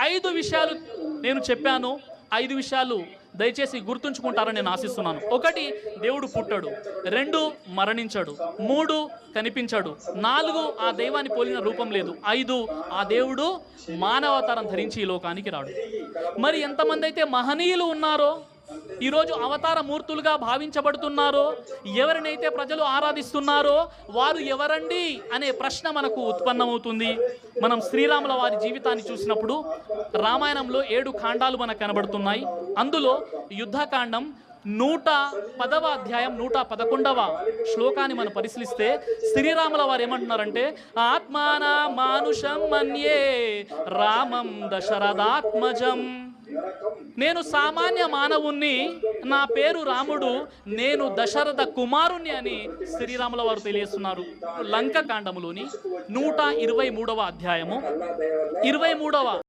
5 విషయాలు నేను చెప్పాను. 5 విషయాలు దయచేసి గుర్తుంచుకుంటారని నేను ఆశిస్తున్నాను. 1, దేవుడు పుట్టడు. 2, మరణించడు. 3, కనిపించడు. 4, ఆ దైవాన్ని పోలిన రూపం లేదు. 5, ఆ దేవుడు మానవతారం ధరించి ఈ లోకానికి రాడు. మరి ఎంతమంది అయితే మహనీయులు ఉన్నారో, ఈరోజు అవతార మూర్తులుగా భావించబడుతున్నారో, ఎవరినైతే ప్రజలు ఆరాధిస్తున్నారో వారు ఎవరండి అనే ప్రశ్న మనకు ఉత్పన్నమవుతుంది. మనం శ్రీరాముల వారి జీవితాన్ని చూసినప్పుడు రామాయణంలో 7 కాండాలు మనకు కనబడుతున్నాయి. అందులో యుద్ధకాండం 110వ అధ్యాయం 111వ శ్లోకాన్ని మనం పరిశీలిస్తే శ్రీరాముల వారు ఏమంటున్నారంటే, ఆత్మానా మానుషం మన్యే రామం దశరథాత్మజం. నేను సామాన్య మానవుణ్ణి, నా పేరు రాముడు, నేను దశరథ కుమారుణ్ణి అని శ్రీరాముల వారు తెలియజేస్తున్నారు. లంక కాండములోని 123వ అధ్యాయము 23వ